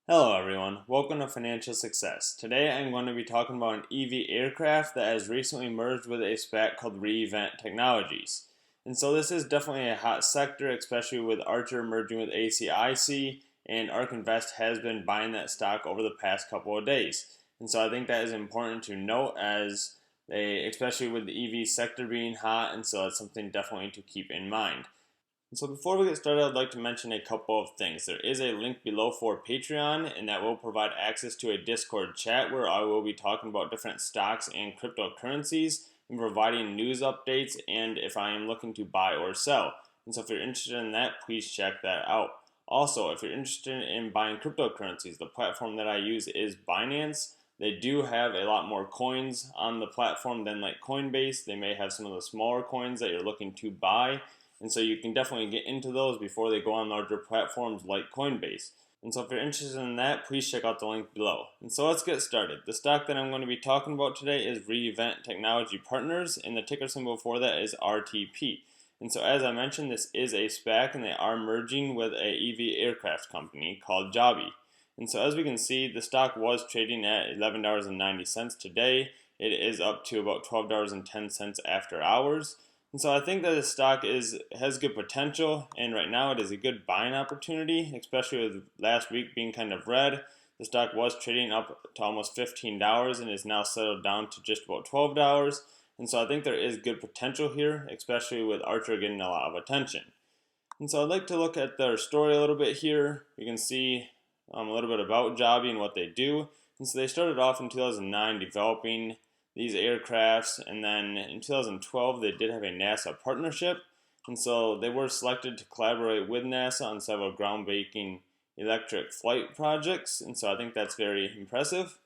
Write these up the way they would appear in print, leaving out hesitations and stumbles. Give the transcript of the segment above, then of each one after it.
Hello everyone, welcome to Financial Success. Today I'm going to be talking about an EV aircraft that has recently merged with a SPAC called Reinvent Technologies. And so this is definitely a hot sector, especially with Archer merging with ACIC, and ARK Invest has been buying that stock over the past couple of days. And so I think that is important to note especially with the EV sector being hot, and so that's something definitely to keep in mind. So before we get started, I'd like to mention a couple of things. There is a link below for Patreon, and that will provide access to a Discord chat where I will be talking about different stocks and cryptocurrencies and providing news updates and if I am looking to buy or sell. And so if you're interested in that, please check that out. Also, if you're interested in buying cryptocurrencies, the platform that I use is Binance. They do have a lot more coins on the platform than like Coinbase. They may have some of the smaller coins that you're looking to buy. And so you can definitely get into those before they go on larger platforms like Coinbase. And so if you're interested in that, please check out the link below. And so let's get started. The stock that I'm going to be talking about today is Reinvent Technology Partners, and the ticker symbol for that is RTP. And so as I mentioned, this is a SPAC, and they are merging with a EV aircraft company called Joby. And so as we can see, the stock was trading at $11.90 today. It is up to about $12.10 after hours. And so I think that this stock has good potential, and right now it is a good buying opportunity, especially with last week being kind of red. The stock was trading up to almost $15 and is now settled down to just about $12. And so I think there is good potential here, especially with Archer getting a lot of attention. And so I'd like to look at their story a little bit here. You can see a little bit about Joby and what they do. And so they started off in 2009 developing these aircrafts, and then in 2012 they did have a NASA partnership, and so they were selected to collaborate with NASA on several groundbreaking electric flight projects, and so I think that's very impressive.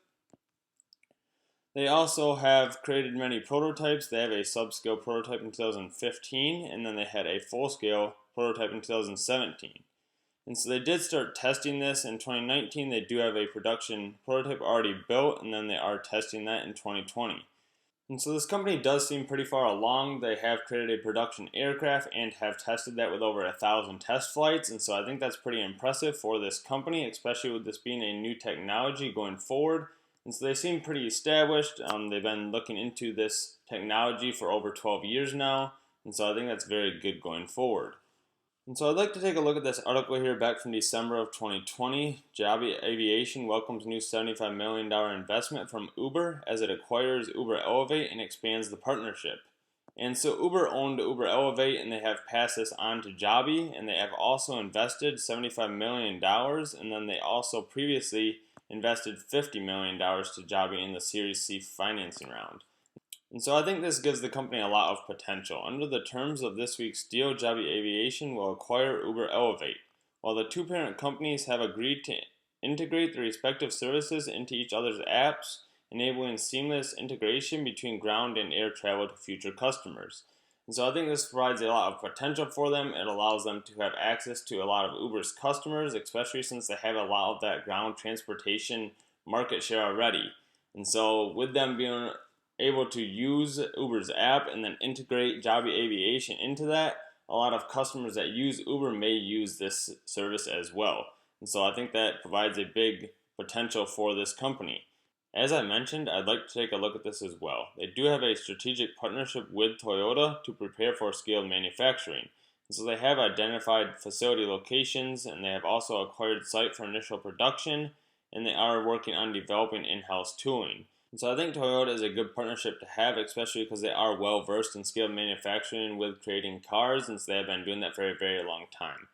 They also have created many prototypes. They have a subscale prototype in 2015, and then they had a full-scale prototype in 2017. And so they did start testing this in 2019. They do have a production prototype already built, and then they are testing that in 2020. And so this company does seem pretty far along. They have created a production aircraft and have tested that with over 1,000 test flights. And so I think that's pretty impressive for this company, especially with this being a new technology going forward. And so they seem pretty established. They've been looking into this technology for over 12 years now. And so I think that's very good going forward. And so I'd like to take a look at this article here back from December of 2020. Joby Aviation welcomes new $75 million investment from Uber as it acquires Uber Elevate and expands the partnership. And so Uber owned Uber Elevate, and they have passed this on to Joby, and they have also invested $75 million, and then they also previously invested $50 million to Joby in the Series C financing round. And so I think this gives the company a lot of potential. Under the terms of this week's deal, Joby Aviation will acquire Uber Elevate, while the two parent companies have agreed to integrate their respective services into each other's apps, enabling seamless integration between ground and air travel to future customers. And so I think this provides a lot of potential for them. It allows them to have access to a lot of Uber's customers, especially since they have a lot of that ground transportation market share already. And so with them being able to use Uber's app and then integrate Joby Aviation into that, a lot of customers that use Uber may use this service as well. And so I think that provides a big potential for this company. As I mentioned, I'd like to take a look at this as well. They do have a strategic partnership with Toyota to prepare for scaled manufacturing. And so they have identified facility locations, and they have also acquired site for initial production, and they are working on developing in-house tooling. And so I think Toyota is a good partnership to have, especially because they are well versed in scaled manufacturing with creating cars, and so they have been doing that for a very long time.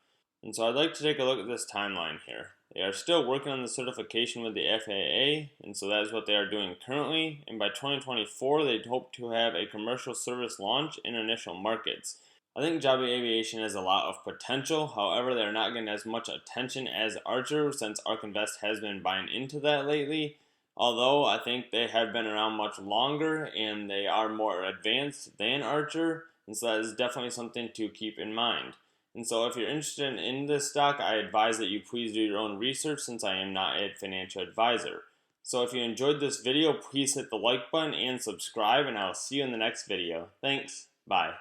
And so I'd like to take a look at this timeline here. They are still working on the certification with the FAA, and so that is what they are doing currently. And by 2024, they hope to have a commercial service launch in initial markets. I think Joby Aviation has a lot of potential. However, they're not getting as much attention as Archer, since ARK Invest has been buying into that lately. Although I think they have been around much longer and they are more advanced than Archer, and so that is definitely something to keep in mind. And so if you're interested in this stock, I advise that you please do your own research, since I am not a financial advisor. So if you enjoyed this video, please hit the like button and subscribe, and I'll see you in the next video. Thanks. Bye.